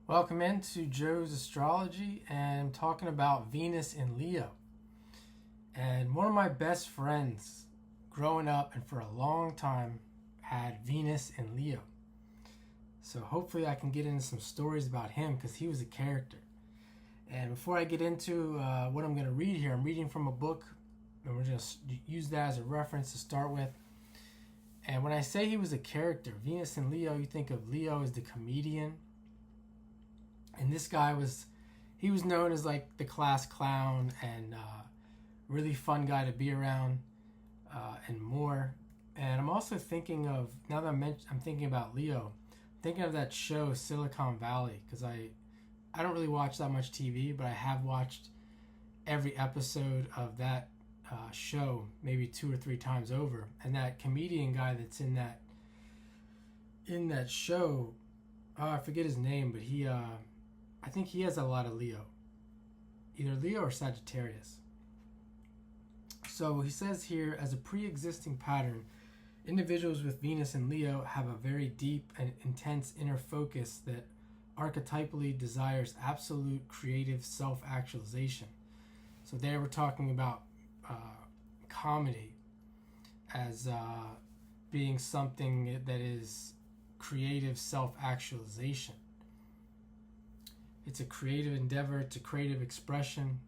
Welcome into Joe's Astrology, and I'm talking about Venus in Leo. And one of my best friends growing up and for a long time had Venus in Leo. So hopefully I can get into some stories about him because he was a character. And before I get into what I'm going to read here, I'm reading from a book, and we're just use that as a reference to start with. And when I say he was a character, Venus in Leo, you think of Leo as the comedian. And this guy he was known as like the class clown and really fun guy to be around and more. And I'm also thinking of, now that I'm thinking about Leo, I'm thinking of that show Silicon Valley, because I don't really watch that much TV, but I have watched every episode of that show maybe 2 or 3 times over. And that comedian guy that's in that show, I forget his name, but I think he has a lot of Leo, either Leo or Sagittarius. So he says here, as a pre-existing pattern, individuals with Venus and Leo have a very deep and intense inner focus that archetypally desires absolute creative self-actualization. So there we're talking about comedy as being something that is creative self-actualization. It's a creative endeavor, it's a creative expression.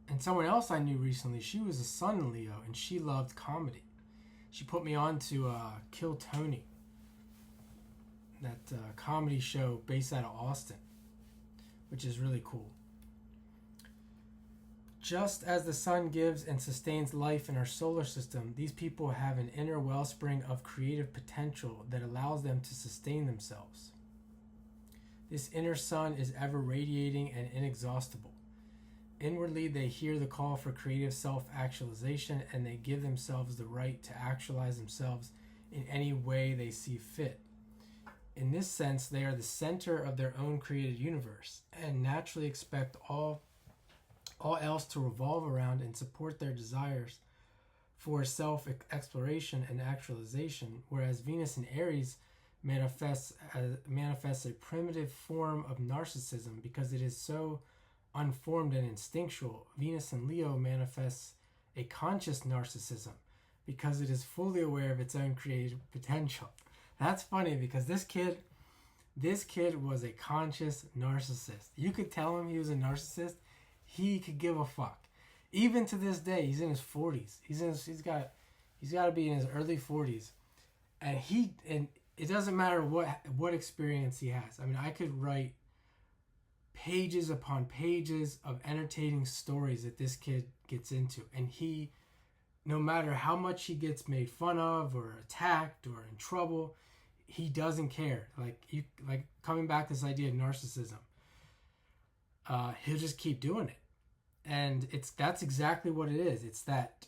And someone else I knew recently, she was a Sun in Leo, and she loved comedy. She put me on to Kill Tony, that comedy show based out of Austin, which is really cool. Just as the sun gives and sustains life in our solar system, these people have an inner wellspring of creative potential that allows them to sustain themselves. This inner sun is ever radiating and inexhaustible. Inwardly, they hear the call for creative self-actualization, and they give themselves the right to actualize themselves in any way they see fit. In this sense, they are the center of their own created universe and naturally expect all else to revolve around and support their desires for self-exploration and actualization, whereas Venus in Aries manifests a primitive form of narcissism because it is so unformed and instinctual. Venus in Leo manifests a conscious narcissism because it is fully aware of its own creative potential. That's funny because this kid was a conscious narcissist. You could tell him he was a narcissist. He could give a fuck. Even to this day, he's in his 40s. He's got to be in his early 40s, and it doesn't matter what experience he has. I mean, I could write pages upon pages of entertaining stories that this kid gets into, and he, no matter how much he gets made fun of or attacked or in trouble, he doesn't care. Like coming back to this idea of narcissism, he'll just keep doing it. And that's exactly what it is. It's that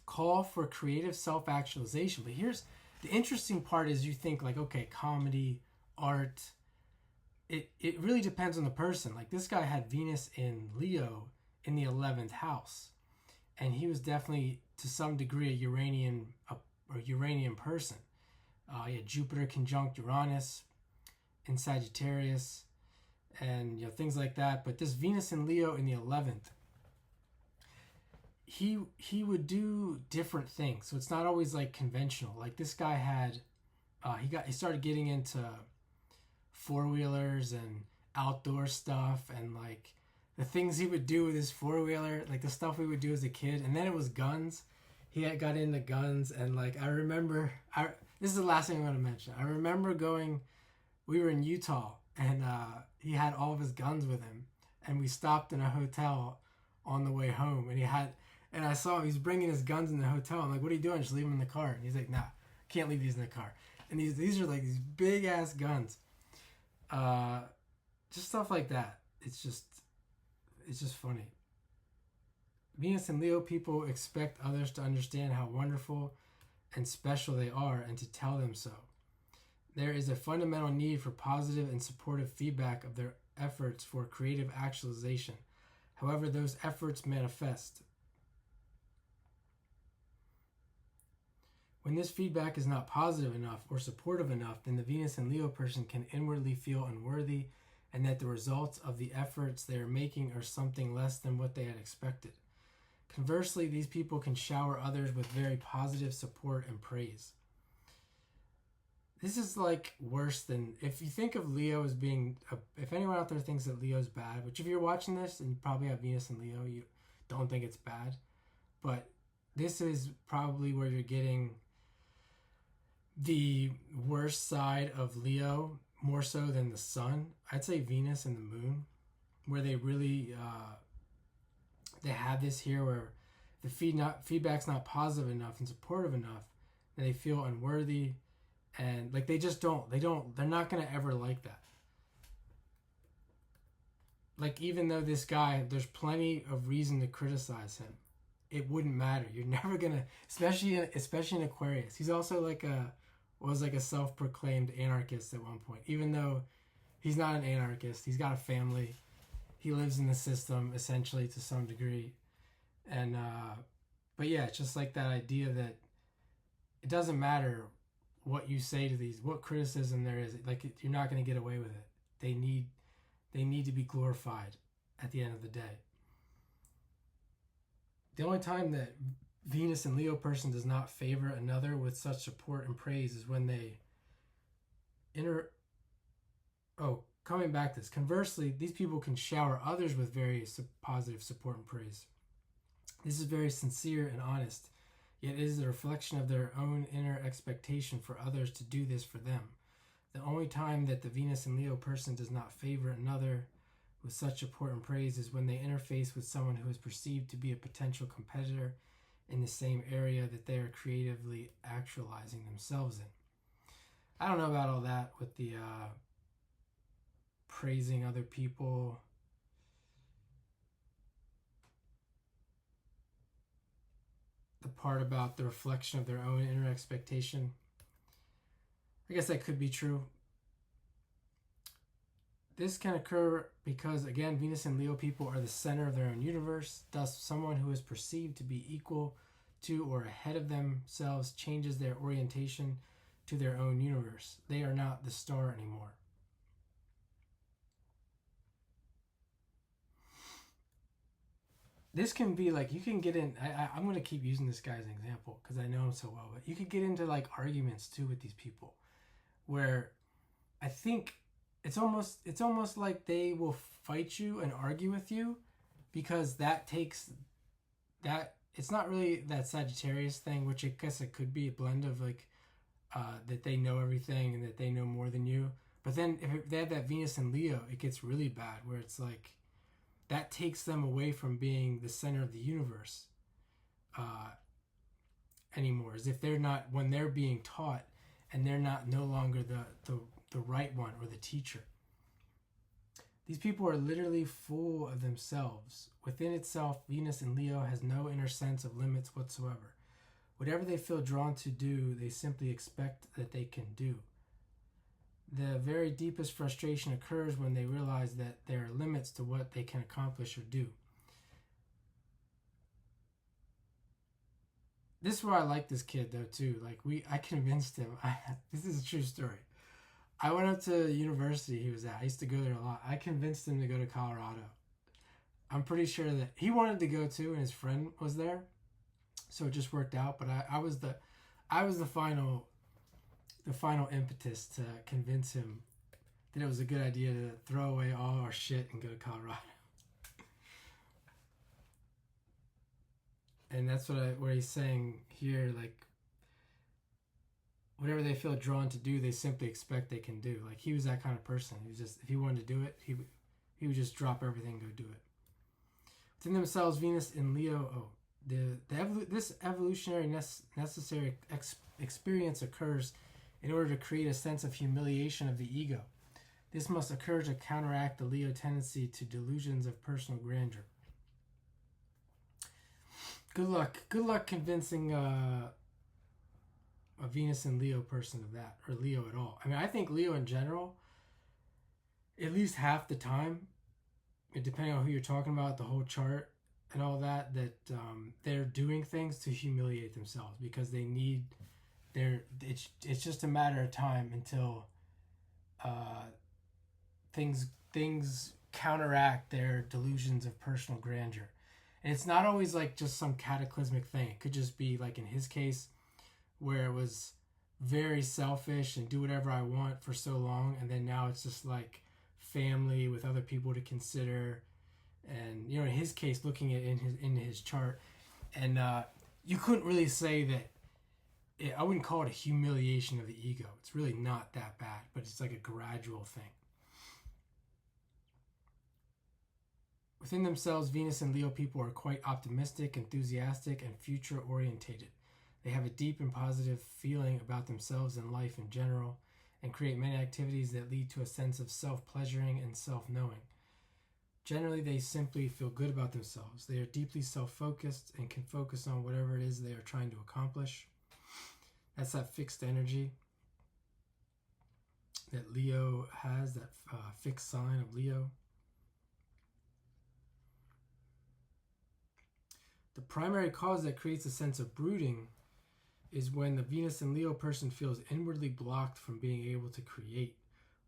call for creative self-actualization. But here's the interesting part: is you think like, okay, comedy, art. It really depends on the person. Like this guy had Venus in Leo in the 11th house, and he was definitely to some degree a Uranian person. He had Jupiter conjunct Uranus in Sagittarius, and things like that. But this Venus in Leo in the 11th, he would do different things. So it's not always like conventional. Like this guy had he started getting into four-wheelers and outdoor stuff, and like the things he would do with his four-wheeler, like the stuff we would do as a kid. And then it was guns. He had got into guns, and like I remember, this is the last thing I'm going to mention. I remember we were in Utah, and he had all of his guns with him, and we stopped in a hotel on the way home, and I saw him, he's bringing his guns in the hotel. I'm like, what are you doing? Just leave them in the car. And he's like, nah, can't leave these in the car. And these are like these big ass guns. Just stuff like that. It's just funny. Venus and Leo people expect others to understand how wonderful and special they are and to tell them so. There is a fundamental need for positive and supportive feedback of their efforts for creative actualization, however those efforts manifest. When this feedback is not positive enough or supportive enough, then the Venus and Leo person can inwardly feel unworthy and that the results of the efforts they are making are something less than what they had expected. Conversely, these people can shower others with very positive support and praise. This is like worse than, if you think of Leo as being, if anyone out there thinks that Leo's bad, which if you're watching this and you probably have Venus and Leo, you don't think it's bad, but this is probably where you're getting the worst side of Leo, more so than the sun. I'd say Venus and the moon, where they really they have this here where the feedback's not positive enough and supportive enough, and they feel unworthy, and like they're not gonna ever like that. Like, even though this guy, there's plenty of reason to criticize him, it wouldn't matter. You're never gonna, especially in Aquarius. He's also was a self-proclaimed anarchist at one point, even though he's not an anarchist. He's got a family. He lives in the system essentially to some degree, and but yeah, it's just like that idea that it doesn't matter what you say to these, what criticism there is. Like, you're not going to get away with it. They need to be glorified at the end of the day. The only time that Venus and Leo person does not favor another with such support and praise is when they coming back to this. Conversely, these people can shower others with very positive support and praise. This is very sincere and honest, yet it is a reflection of their own inner expectation for others to do this for them. The only time that the Venus and Leo person does not favor another with such support and praise is when they interface with someone who is perceived to be a potential competitor in the same area that they are creatively actualizing themselves in. I don't know about all that with the praising other people. The part about the reflection of their own inner expectation. I guess that could be true. This can occur because, again, Venus and Leo people are the center of their own universe. Thus, someone who is perceived to be equal to or ahead of themselves changes their orientation to their own universe. They are not the star anymore. This can be like, you can get in, I'm going to keep using this guy as an example because I know him so well, but you could get into like arguments too with these people where I think it's almost like they will fight you and argue with you because that takes that, it's not really that Sagittarius thing, which I guess it could be a blend of like that they know everything and that they know more than you. But then if they have that Venus and Leo, it gets really bad where it's like that takes them away from being the center of the universe anymore. As if they're not, when they're being taught and they're not no longer the right one or the teacher. These people are literally full of themselves. Within itself, Venus and Leo has no inner sense of limits whatsoever. Whatever they feel drawn to do, they simply expect that they can do. The very deepest frustration occurs when they realize that there are limits to what they can accomplish or do. This is where I like this kid though too. Like I convinced him. This is a true story. I went up to the university he was at. I used to go there a lot. I convinced him to go to Colorado. I'm pretty sure that he wanted to go too, and his friend was there, so it just worked out. But I was the final impetus to convince him that it was a good idea to throw away all our shit and go to Colorado. And that's what he's saying here, like whatever they feel drawn to do, they simply expect they can do. Like he was that kind of person. He was just, if he wanted to do it, he would just drop everything and go do it. Within themselves, Venus and Leo, this evolutionary necessary experience occurs in order to create a sense of humiliation of the ego. This must occur to counteract the Leo tendency to delusions of personal grandeur. Good luck convincing a Venus and Leo person of that, or Leo at all. I mean, I think Leo in general, at least half the time, depending on who you're talking about, the whole chart and all that, they're doing things to humiliate themselves because they need it's just a matter of time until things counteract their delusions of personal grandeur. And it's not always like just some cataclysmic thing. It could just be like in his case, where it was very selfish and do whatever I want for so long, and then now it's just like family with other people to consider. And in his case, looking at in his chart, and you couldn't really say that. I wouldn't call it a humiliation of the ego. It's really not that bad, but it's like a gradual thing. Within themselves, Venus and Leo people are quite optimistic, enthusiastic, and future orientated. They have a deep and positive feeling about themselves and life in general, and create many activities that lead to a sense of self-pleasuring and self-knowing. Generally, they simply feel good about themselves. They are deeply self-focused and can focus on whatever it is they are trying to accomplish. That's that fixed energy that Leo has, that fixed sign of Leo. The primary cause that creates a sense of brooding is when the Venus and Leo person feels inwardly blocked from being able to create,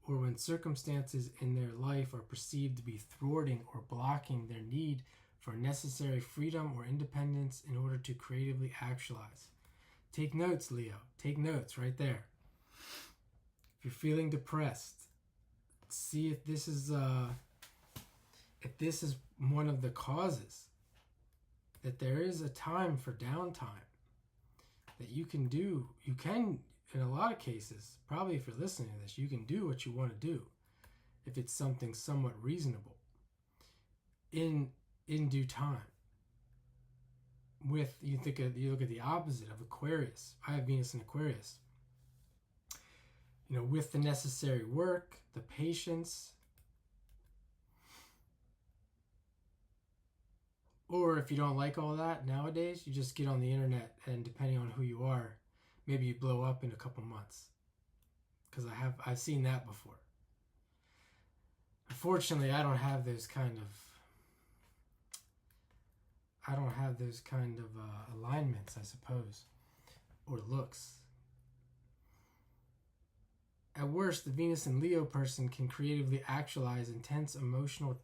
or when circumstances in their life are perceived to be thwarting or blocking their need for necessary freedom or independence in order to creatively actualize. Take notes, Leo. Take notes right there. If you're feeling depressed, see if this is one of the causes. That there is a time for downtime that you can do. You can, in a lot of cases, probably if you're listening to this, you can do what you want to do if it's something somewhat reasonable in due time. You look at the opposite of Aquarius. I have Venus in Aquarius. With the necessary work, the patience, or if you don't like all that nowadays, you just get on the internet, and depending on who you are, maybe you blow up in a couple months. Because I've seen that before. Unfortunately, I don't have those kind of alignments, I suppose, or looks. At worst, the Venus and Leo person can creatively actualize intense emotional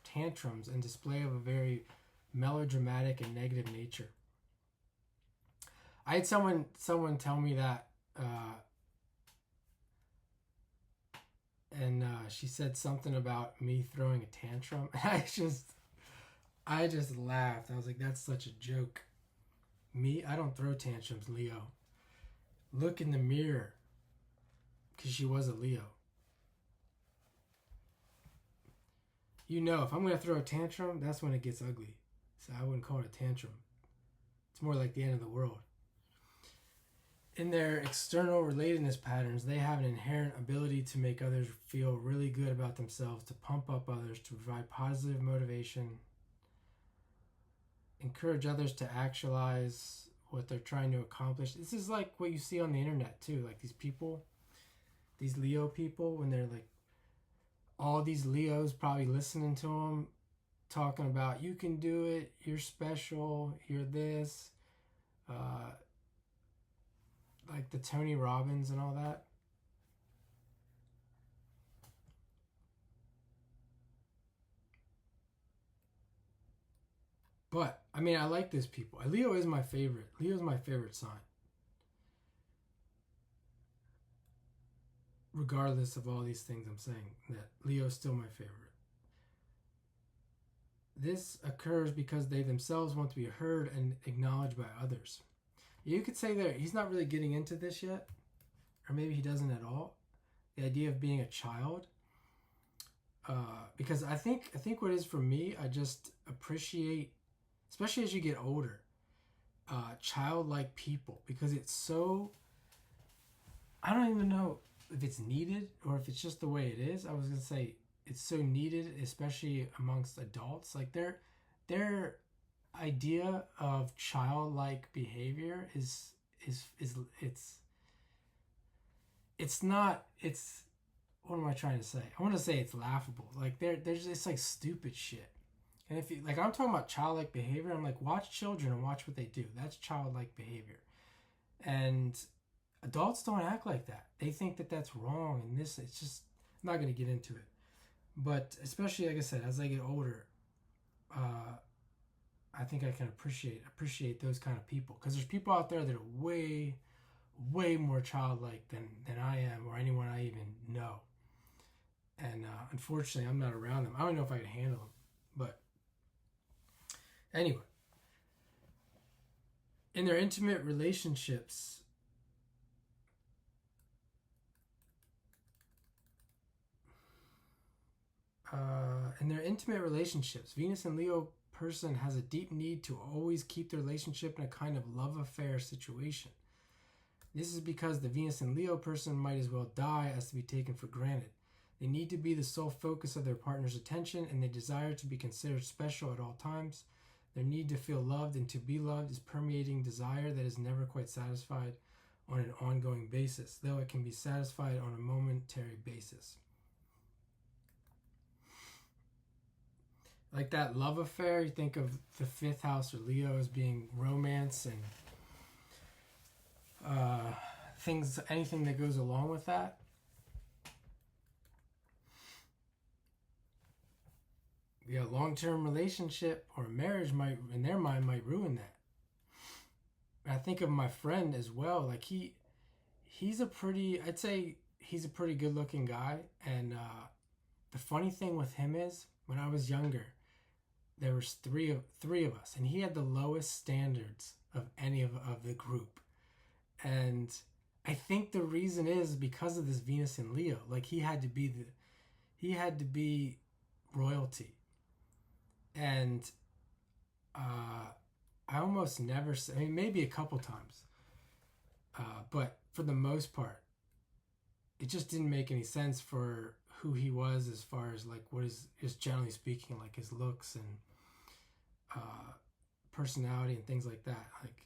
tantrums and display of a very melodramatic and negative nature. I had someone tell me that, and she said something about me throwing a tantrum. I just laughed. I was like, that's such a joke. Me? I don't throw tantrums, Leo. Look in the mirror. Because she was a Leo. If I'm going to throw a tantrum, that's when it gets ugly. So I wouldn't call it a tantrum. It's more like the end of the world. In their external relatedness patterns, they have an inherent ability to make others feel really good about themselves, to pump up others, to provide positive motivation, encourage others to actualize what they're trying to accomplish. This is like what you see on the internet too, like these people, these Leo people, when they're like, all these Leos probably listening to them, talking about, you can do it, you're special, you're this, like the Tony Robbins and all that. But, I like those people. Leo is my favorite. Leo's my favorite sign. Regardless of all these things I'm saying, that Leo's still my favorite. This occurs because they themselves want to be heard and acknowledged by others. You could say that he's not really getting into this yet, or maybe he doesn't at all. The idea of being a child. Because I think what it is for me, I just appreciate, especially as you get older, childlike people, because it's so, I don't even know if it's needed or if it's just the way it is. I was going to say it's so needed, especially amongst adults. Like their idea of childlike behavior is not, it's, what am I trying to say? I want to say it's laughable. Like there's just like stupid shit. And if you, like, I'm talking about childlike behavior, I'm like, watch children and watch what they do. That's childlike behavior. And Adults don't act like that. They think that that's wrong, and this, it's just, I'm not going to get into it. But especially, like I said, as I get older, I think I can appreciate those kind of people, because there's people out there that are way more childlike than I am, or anyone I even know. And unfortunately, I'm not around them. I don't know if I can handle them. But anyway, in their intimate relationships, Venus and Leo person has a deep need to always keep the relationship in a kind of love affair situation. This is because the Venus and Leo person might as well die as to be taken for granted. They need to be the sole focus of their partner's attention, and they desire to be considered special at all times. Their need to feel loved and to be loved is permeating desire that is never quite satisfied on an ongoing basis, though it can be satisfied on a momentary basis. Like that love affair, you think of the fifth house or Leo as being romance and things, anything that goes along with that. Yeah, long-term relationship or marriage might, in their mind, might ruin that. And I think of my friend as well. Like he's a pretty, I'd say he's a pretty good-looking guy. And the funny thing with him is, when I was younger, there was three of us, and he had the lowest standards of any of the group. And I think the reason is because of this Venus and Leo. Like he had to be royalty. And I almost never, I mean, maybe a couple times, but for the most part, it just didn't make any sense for who he was, as far as like what is, just generally speaking, like his looks and personality and things like that. Like,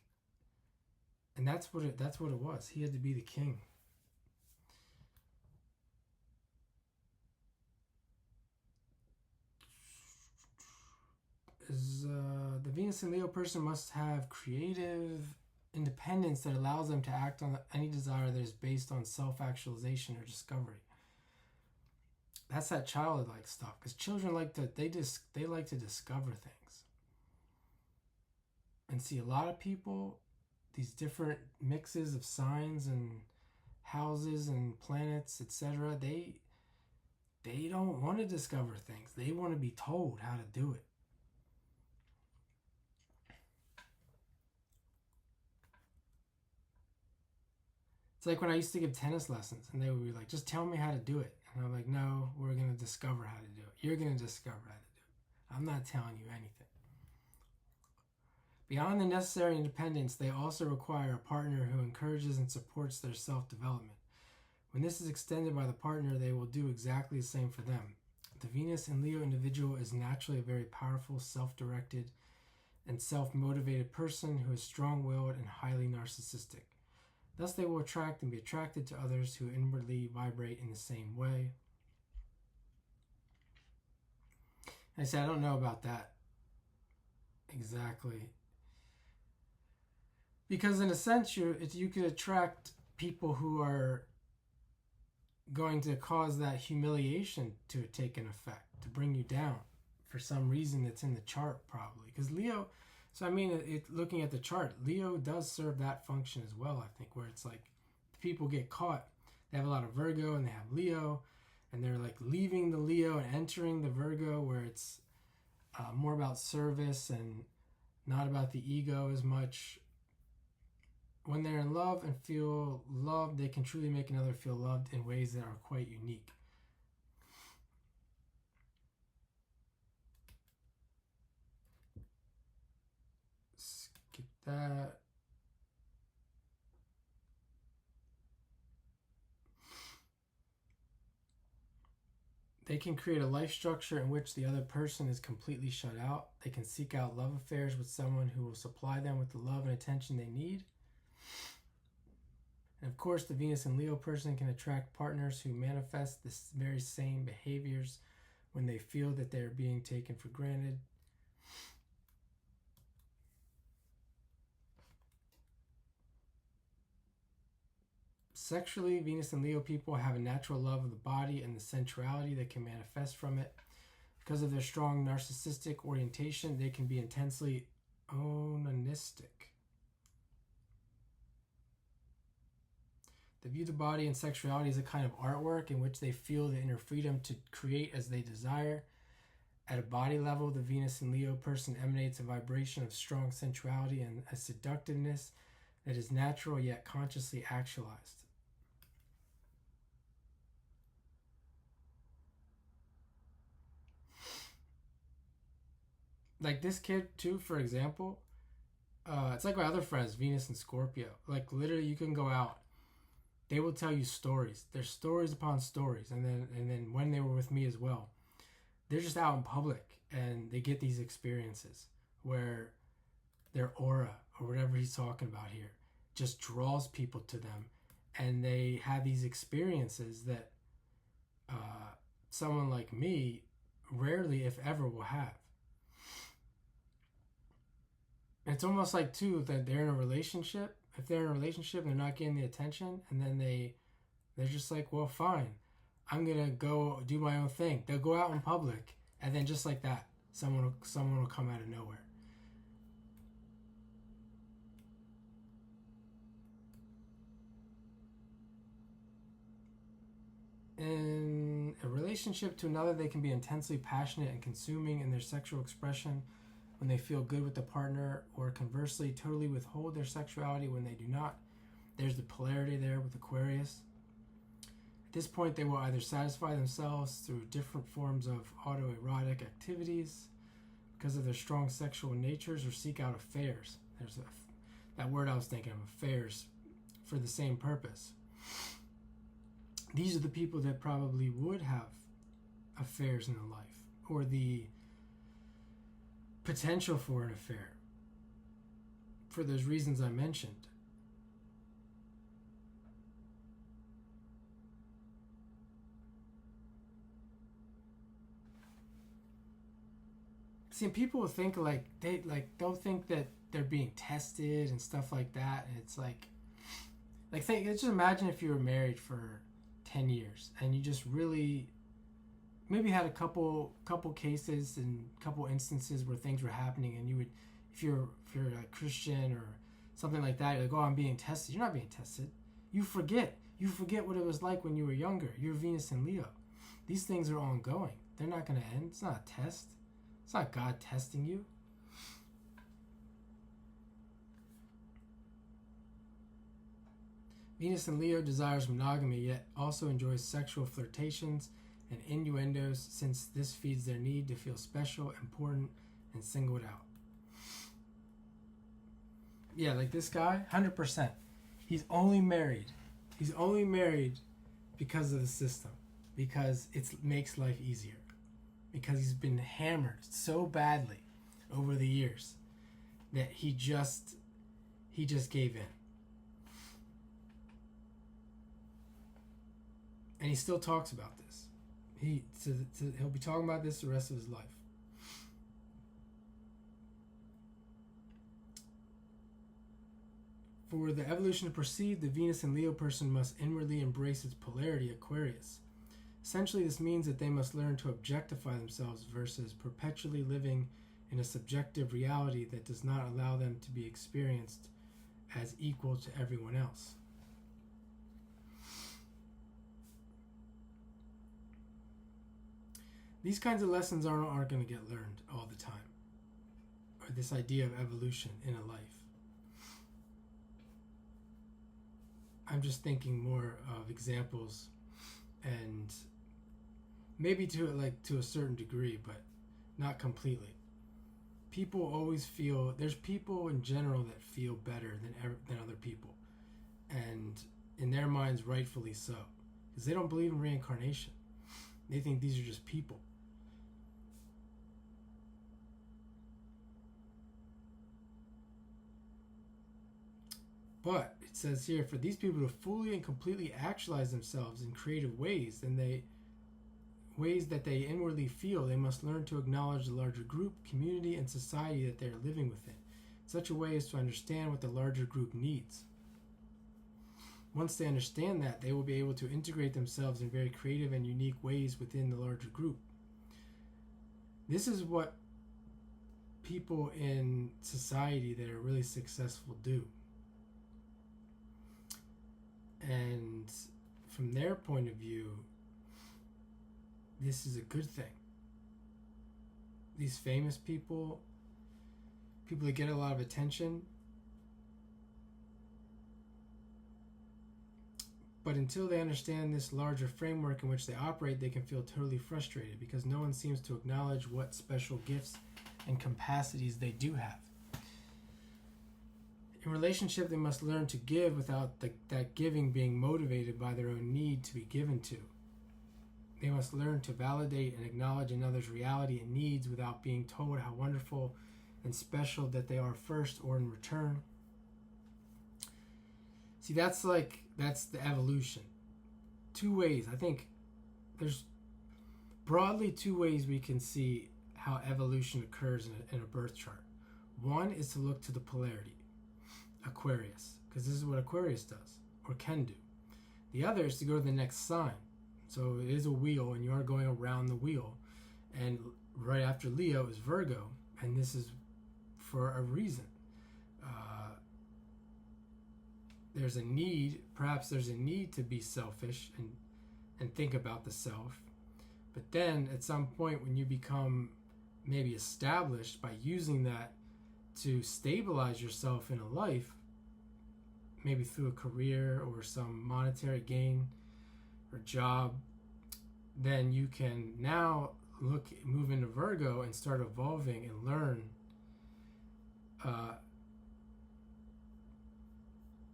and that's what it was. He had to be the king. The Venus and Leo person must have creative independence that allows them to act on any desire that is based on self-actualization or discovery. That's that childlike stuff, because children like to they like to discover things. And see, a lot of people, these different mixes of signs and houses and planets, etc., they don't want to discover things. They want to be told how to do it. It's like when I used to give tennis lessons, and they would be like, just tell me how to do it. And I'm like, no, we're going to discover how to do it. You're going to discover how to do it. I'm not telling you anything. Beyond the necessary independence, they also require a partner who encourages and supports their self-development. When this is extended by the partner, they will do exactly the same for them. The Venus and Leo individual is naturally a very powerful, self-directed, and self-motivated person who is strong-willed and highly narcissistic. Thus, they will attract and be attracted to others who inwardly vibrate in the same way. I say, I don't know about that exactly. Because in a sense, you could attract people who are going to cause that humiliation to take an effect, to bring you down for some reason that's in the chart, probably. Because Leo, so I mean, looking at the chart, Leo does serve that function as well, I think, where it's like people get caught. They have a lot of Virgo and they have Leo, and they're like leaving the Leo and entering the Virgo, where it's more about service and not about the ego as much. When they're in love and feel loved, they can truly make another feel loved in ways that are quite unique. Skip that. They can create a life structure in which the other person is completely shut out. They can seek out love affairs with someone who will supply them with the love and attention they need. And of course, the Venus and Leo person can attract partners who manifest the very same behaviors when they feel that they are being taken for granted. Sexually, Venus and Leo people have a natural love of the body and the sensuality that can manifest from it. Because of their strong narcissistic orientation, they can be intensely onanistic. They view the body and sexuality as a kind of artwork in which they feel the inner freedom to create as they desire. At a body level, the Venus and Leo person emanates a vibration of strong sensuality and a seductiveness that is natural yet consciously actualized. Like this kid too, for example, it's like my other friends, Venus and Scorpio. Like literally, you can go out. They will tell you stories. There's stories upon stories, and then when they were with me as well, they're just out in public and they get these experiences where their aura or whatever he's talking about here just draws people to them, and they have these experiences that someone like me rarely, if ever, will have. It's almost like too that they're in a relationship. If they're in a relationship and they're not getting the attention, and then they're just like, well, fine, I'm gonna go do my own thing. They'll go out in public, and then just like that, someone will come out of nowhere. In a relationship to another, they can be intensely passionate and consuming in their sexual expression when they feel good with the partner, or conversely, totally withhold their sexuality when they do not. There's the polarity there with Aquarius. At this point, they will either satisfy themselves through different forms of autoerotic activities because of their strong sexual natures, or seek out affairs. There's that word I was thinking of, affairs, for the same purpose. These are the people that probably would have affairs in their life, or the potential for an affair, for those reasons I mentioned. See, people think they'll think that they're being tested and stuff like that, and it's like just imagine if you were married for 10 years and you just really maybe had a couple cases and couple instances where things were happening, and you would, if you're a Christian or something like that, you're like, oh, I'm being tested. You're not being tested. You forget what it was like when you were younger. You're Venus and Leo. These things are ongoing. They're not going to end. It's not a test. It's not God testing you. Venus and Leo desires monogamy, yet also enjoys sexual flirtations and innuendos, since this feeds their need to feel special, important, and singled out. Yeah, like this guy, 100%. He's only married because of the system, because it makes life easier, because he's been hammered so badly over the years that he just gave in. And he still talks about this. He'll be talking about this the rest of his life. For the evolution to proceed, the Venus and Leo person must inwardly embrace its polarity, Aquarius. Essentially, this means that they must learn to objectify themselves versus perpetually living in a subjective reality that does not allow them to be experienced as equal to everyone else. These kinds of lessons aren't going to get learned all the time. Or this idea of evolution in a life. I'm just thinking more of examples, and maybe to a certain degree, but not completely. People always feel, there's people in general that feel better than other people, and in their minds rightfully so, because they don't believe in reincarnation. They think these are just people. But it says here, for these people to fully and completely actualize themselves in creative ways, ways that they inwardly feel, they must learn to acknowledge the larger group, community, and society that they are living within. Such a way as to understand what the larger group needs. Once they understand that, they will be able to integrate themselves in very creative and unique ways within the larger group. This is what people in society that are really successful do. And from their point of view, this is a good thing. These famous people, people that get a lot of attention, but until they understand this larger framework in which they operate, they can feel totally frustrated because no one seems to acknowledge what special gifts and capacities they do have. In relationship, they must learn to give without that giving being motivated by their own need to be given to. They must learn to validate and acknowledge another's reality and needs without being told how wonderful and special that they are first or in return. See, that's the evolution. Two ways. I think there's broadly two ways we can see how evolution occurs in a birth chart. One is to look to the polarity, Aquarius, because this is what Aquarius does or can do. The other is to go to the next sign. So it is a wheel and you are going around the wheel. And right after Leo is Virgo, and this is for a reason. There's a need, perhaps there's a need to be selfish and think about the self. But then at some point when you become maybe established by using that to stabilize yourself in a life, maybe through a career or some monetary gain or job, then you can now move into Virgo and start evolving and learn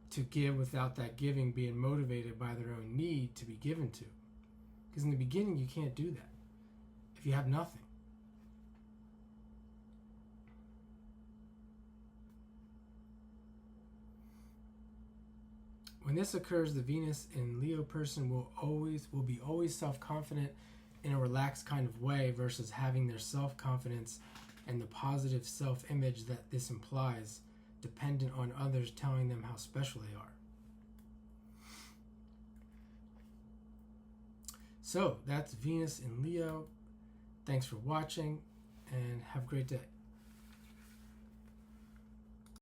to give without that giving being motivated by their own need to be given to. Because in the beginning, you can't do that if you have nothing. When this occurs, the Venus in Leo person will be always self-confident in a relaxed kind of way versus having their self-confidence and the positive self-image that this implies dependent on others telling them how special they are. So that's Venus in Leo. Thanks for watching and have a great day.